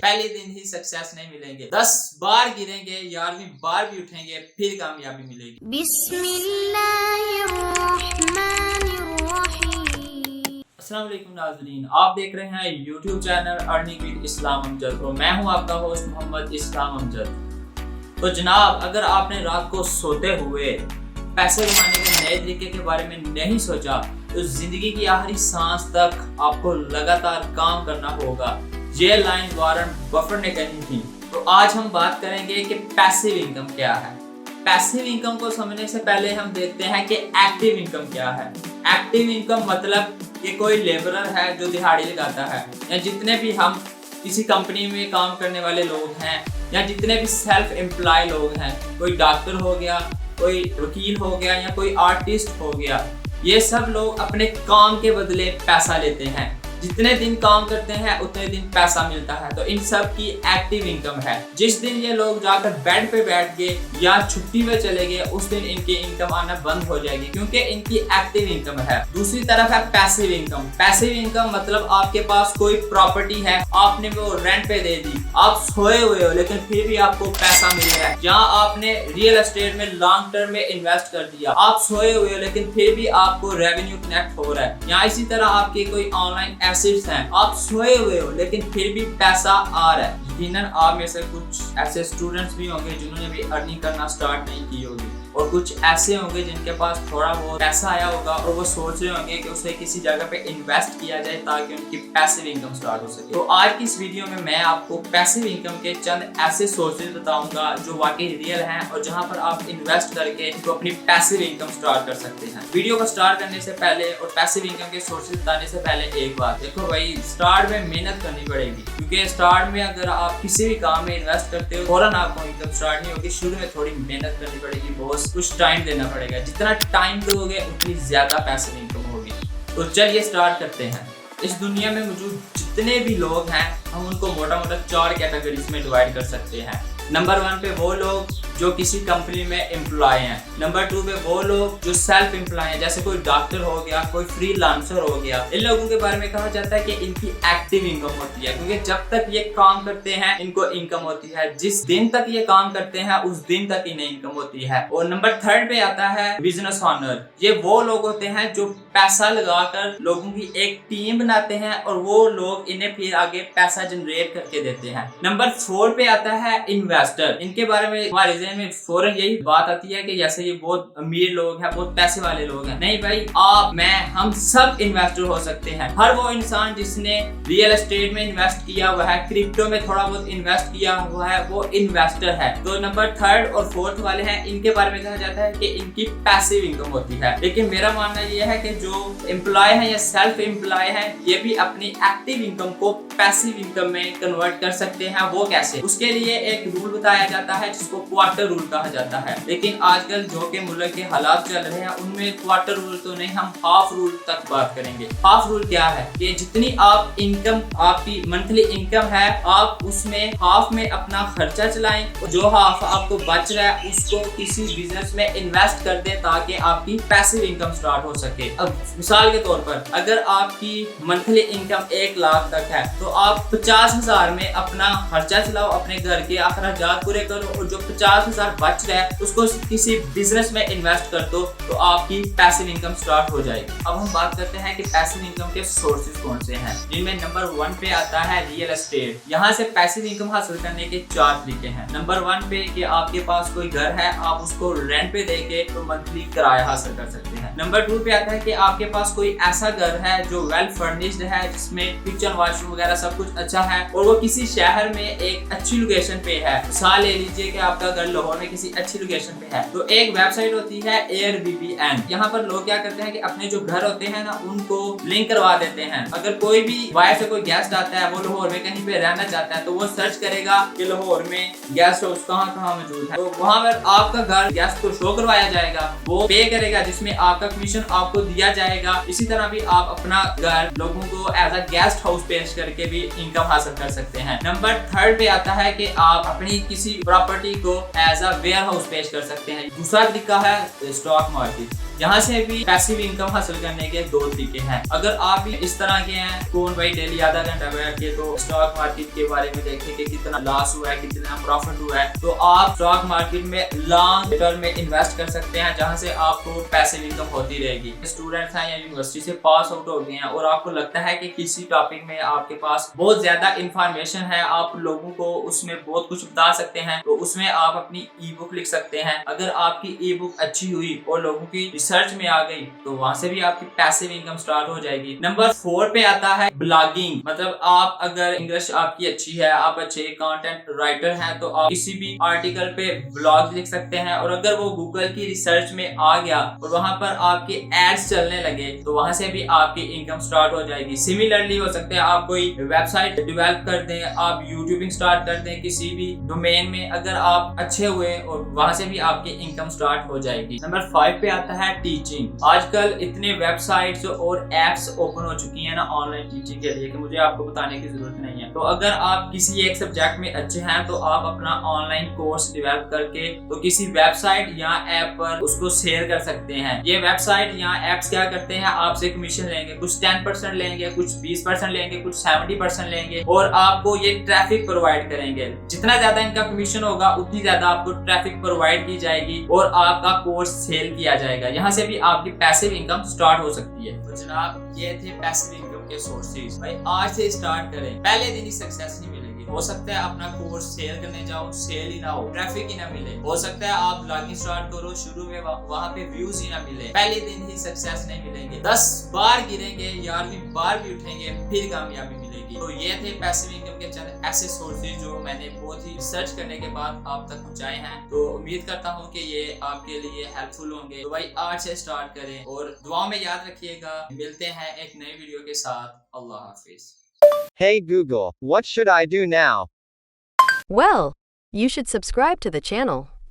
पहले दिन ही सक्सेस नहीं मिलेंगे, 10 बार गिरेंगे, 11वीं बार भी उठेंगे, फिर कामयाबी मिलेगी। अस्सलाम वालेकुम नाज़रीन, आप देख रहे हैं YouTube चैनल अर्निंग विद इस्लाम अमजद और मैं हूं आपका होस्ट मोहम्मद इस्लाम अमजद। तो जनाब, अगर आपने रात को सोते हुए पैसे कमाने के नए तरीके के बारे में नहीं सोचा तो जिंदगी की आखिरी सांस तक आपको लगातार काम करना होगा। ये लाइन वॉरेन बफेट ने कही थी। तो आज हम बात करेंगे कि पैसिव इनकम क्या है। पैसिव इनकम को समझने से पहले हम देखते हैं कि एक्टिव इनकम क्या है। एक्टिव इनकम मतलब कि कोई लेबरर है जो दिहाड़ी लगाता है, या जितने भी हम किसी कंपनी में काम करने वाले लोग हैं, या जितने भी सेल्फ एम्प्लॉय लोग हैं, कोई डॉक्टर हो गया, कोई वकील हो गया, या कोई आर्टिस्ट हो गया, ये सब लोग अपने काम के बदले पैसा लेते हैं। जितने दिन काम करते हैं उतने दिन पैसा मिलता है। तो इन सब की एक्टिव इनकम है। जिस दिन ये लोग जाकर बेड पे बैठ गए या छुट्टी पे चले गए उस दिन इनकी इनकम आना बंद हो जाएगी, क्योंकि इनकी एक्टिव इनकम है। दूसरी तरफ है पैसिव इनकम। पैसिव इनकम मतलब आपके पास कोई प्रॉपर्टी है, आपने वो रेंट पे दे दी, आप सोए हुए हो लेकिन फिर भी आपको पैसा मिल रहा है। जहाँ आपने रियल एस्टेट में लॉन्ग टर्म में इन्वेस्ट कर दिया, आप सोए हुए हो लेकिन फिर भी आपको रेवेन्यू कनेक्ट हो रहा है। यहाँ इसी तरह आपके कोई ऑनलाइन एसेट्स हैं, आप सोए हुए हो लेकिन फिर भी पैसा आ रहा है। यकीनन आप में से कुछ ऐसे स्टूडेंट्स भी होंगे जिन्होंने भी अर्निंग करना स्टार्ट नहीं की होगी, और कुछ ऐसे होंगे जिनके पास थोड़ा बहुत पैसा आया होगा और वो सोच रहे होंगे कि उसे किसी जगह पे इन्वेस्ट किया जाए ताकि उनकी पैसिव इनकम स्टार्ट हो सके। तो आज की इस वीडियो में मैं आपको पैसिव इनकम के चंद ऐसे सोर्सेज बताऊंगा जो वाकई रियल हैं और जहां पर आप इन्वेस्ट करके तो अपनी पैसिव इनकम स्टार्ट कर सकते हैं। वीडियो को स्टार्ट करने से पहले और पैसिव इनकम के सोर्सेज बताने से पहले एक बात देखो भाई, स्टार्ट में मेहनत करनी पड़ेगी, क्योंकि स्टार्ट में अगर आप किसी भी काम में इन्वेस्ट करते हो फौरन आपको इनकम स्टार्ट नहीं होगी। शुरू में थोड़ी मेहनत करनी पड़ेगी, बहुत कुछ टाइम देना पड़ेगा। जितना टाइम दोगे उतनी ज्यादा पैसिव इनकम होगी। तो चलिए स्टार्ट करते हैं। इस दुनिया में मौजूद जितने भी लोग हैं हम उनको मोटा मोटा 4 कैटेगरीज में डिवाइड कर सकते हैं। नंबर 1 पे वो लोग जो किसी कंपनी में एम्प्लॉय हैं। नंबर 2 पे वो लोग जो सेल्फ एम्प्लॉय हैं, जैसे कोई डॉक्टर हो गया, कोई फ्रीलांसर हो गया। इन लोगों के बारे में कहा जाता है कि इनकी एक्टिव इनकम होती है, क्योंकि जब तक ये काम करते हैं इनको इनकम होती है। जिस दिन तक ये काम करते हैं उस दिन तक इन्हें इनकम होती है। और नंबर 3 पे आता है बिजनेस ओनर। ये वो लोग होते हैं जो पैसा लगाकर लोगों की एक टीम बनाते हैं और वो लोग इन्हें फिर आगे पैसा जनरेट करके देते हैं। नंबर 4 पे आता है इन्वेस्टर। इनके बारे में हमारे ज़हन में फौरन यही बात आती है कि जैसे ये बहुत अमीर लोग हैं, बहुत पैसे वाले लोग हैं। नहीं भाई, आप, मैं, हम सब इन्वेस्टर हो सकते हैं। हर वो इंसान जिसने रियल एस्टेट में इन्वेस्ट किया हुआ है, क्रिप्टो में थोड़ा बहुत इन्वेस्ट किया हुआ है, वो इन्वेस्टर है। तो नंबर 3rd और 4th वाले हैं, इनके बारे में कहा जाता है कि इनकी पैसिव इनकम होती है। लेकिन मेरा मानना यह है कि जो एम्प्लॉय है या सेल्फ एम्प्लॉय है, ये भी अपनी एक्टिव इनकम को पैसिव इनकम में कन्वर्ट कर सकते हैं। वो कैसे? उसके लिए एक रूल बताया जाता है जिसको क्वार्टर रूल कहा जाता है। लेकिन आजकल जो के मुल्क के हालात चल रहे हैं उनमें क्वार्टर रूल तो नहीं, हम हाफ रूल तक बात करेंगे। हाफ रूल क्या है कि जितनी आप इनकम, आपकी मंथली इनकम है, आप उसमें हाफ में अपना खर्चा चलाएं, जो हाफ आपको बच रहा है उसको किसी बिजनेस में इन्वेस्ट कर दें ताकि आपकी पैसिव इनकम स्टार्ट हो सके। अब मिसाल के तौर पर अगर आपकी मंथली इनकम 1 लाख तक है तो आप 50,000 में अपना खर्चा चलाओ, अपने घर के अखराजात पूरे करो, और जो 50,000 बच रहा है उसको किसी बिजनेस में इन्वेस्ट कर दो तो आपकी पैसिव इनकम स्टार्ट हो जाएगी। अब हम बात करते हैं कि पैसिव इनकम के सोर्सेज कौन से हैं, जिनमें नंबर 1 पे आता है रियल एस्टेट। यहाँ से पैसिव इनकम हासिल करने के 4 तरीके हैं। नंबर 1 पे कि आपके पास कोई घर है, आप उसको रेंट पे देके तो मंथली किराया हासिल कर सकते हैं। नंबर 2 पे आता है कि आपके पास कोई ऐसा घर है जो वेल फर्निश्ड है, जिसमें किचन, वॉशरूम वगैरह सब कुछ अच्छा है और वो किसी शहर में एक अच्छी लोकेशन पे है। मिसाल ले लीजिए कि आपका घर लाहौर में किसी अच्छी लोकेशन पे है, तो एक वेबसाइट होती है Airbnb। यहाँ पर लोग क्या करते हैं कि अपने जो घर होते हैं ना उनको लिंक करवा देते हैं। अगर कोई भी बाहर से कोई गेस्ट आता है, वो लाहौर में कहीं पे रहना चाहता है, तो वो सर्च करेगा कि लाहौर में गेस्ट हाउस कहाँ मौजूद है, तो वहाँ पर आपका घर गेस्ट को शो करवाया जाएगा, वो पे करेगा जिसमें आपका कमीशन आपको दिया जाएगा। इसी तरह भी आप अपना घर लोगों को एज अ गेस्ट हाउस पेश करके भी इनकम हासिल कर सकते हैं। नंबर 3rd पे आता है कि आप अपनी किसी प्रॉपर्टी को एज अ वेयर हाउस पेश कर सकते हैं। दूसरा तरीका है स्टॉक मार्केट। यहाँ से भी पैसिव इनकम हासिल करने के 2 तरीके हैं। अगर आप भी इस तरह के हैं, कौन भाई डेली आधा घंटा बैठ के तो स्टॉक मार्केट के बारे में देखें कि कितना लॉस हुआ है, कितना प्रॉफिट हुआ है, तो आप स्टॉक मार्केट में लॉन्ग टर्म में इन्वेस्ट कर सकते हैं, जहाँ से आपको पैसिव इनकम होती रहेगी। स्टूडेंट्स हैं या यूनिवर्सिटी से पास आउट हो गए हैं और आपको लगता है कि किसी टॉपिक में आपके पास बहुत ज्यादा इंफॉर्मेशन है, आप लोगों को उसमें बहुत कुछ बता सकते हैं, तो उसमें आप अपनी ई बुक लिख सकते हैं। अगर आपकी ई बुक अच्छी हुई और लोगों की रिसर्च में आ गई तो वहां से भी आपकी पैसिव इनकम स्टार्ट हो जाएगी। नंबर 4 पे आता है ब्लॉगिंग। मतलब आप अगर इंग्लिश आपकी अच्छी है, आप अच्छे कंटेंट राइटर हैं, तो आप किसी भी आर्टिकल पे ब्लॉग लिख सकते हैं और अगर वो गूगल की रिसर्च में आ गया और वहां पर आपके एड्स चलने लगे तो वहां से भी आपकी इनकम स्टार्ट हो जाएगी। सिमिलरली हो सकते हैं आप कोई वेबसाइट डेवलप कर दें, आप यूट्यूबिंग स्टार्ट कर दें किसी भी डोमेन में, अगर आप अच्छे हुए और वहां से भी आपकी इनकम स्टार्ट हो जाएगी। नंबर 5 पे आता है टीचिंग। आजकल इतने वेबसाइट्स और एप्स ओपन हो चुकी हैं ना ऑनलाइन टीचिंग के लिए कि मुझे आपको बताने की जरूरत नहीं है। तो अगर आप किसी एक सब्जेक्ट में अच्छे हैं तो आप अपना ऑनलाइन कोर्स डेवलप करके तो किसी वेबसाइट या ऐप पर उसको शेयर कर सकते हैं। ये वेबसाइट या एप्स क्या करते हैं, आपसे कमीशन लेंगे, कुछ 10% लेंगे, कुछ 20% लेंगे, कुछ 70% लेंगे और आपको ये ट्रैफिक प्रोवाइड करेंगे। जितना ज्यादा इनका कमीशन होगा उतनी ज्यादा आपको ट्रैफिक प्रोवाइड की जाएगी और आपका कोर्स सेल किया जाएगा। यहाँ से भी आपकी पैसिव इनकम स्टार्ट हो सकती है। तो जनाब ये थे पैसिव इनकम के सोर्सेज। भाई आज से स्टार्ट करें, पहले दिन ही सक्सेस नहीं मिलेगी। हो सकता है अपना कोर्स सेल करने जाओ, सेल ही ना हो, ट्रैफिक ही ना मिले। हो सकता है आप ब्लॉगिंग स्टार्ट करो, शुरू में वहाँ पे व्यूज ही ना मिले, पहले दिन ही सक्सेस नहीं मिलेंगे। 10 बार गिरेंगे, 11वीं बार भी उठेंगे, फिर कामयाबी मिलेगी। तो ये थे पैसिव इनकम के चंद ऐसे सोर्सेज जो मैंने बहुत ही रिसर्च करने के बाद आप तक पहुंचाए हैं। तो उम्मीद करता हूँ कि ये आपके लिए हेल्पफुल होंगे। तो भाई आज से स्टार्ट करें और दुआ में याद रखिएगा। मिलते हैं एक नई वीडियो के साथ। अल्लाह हाफिज। Hey Google, what should I do now? Well, you should subscribe to the channel.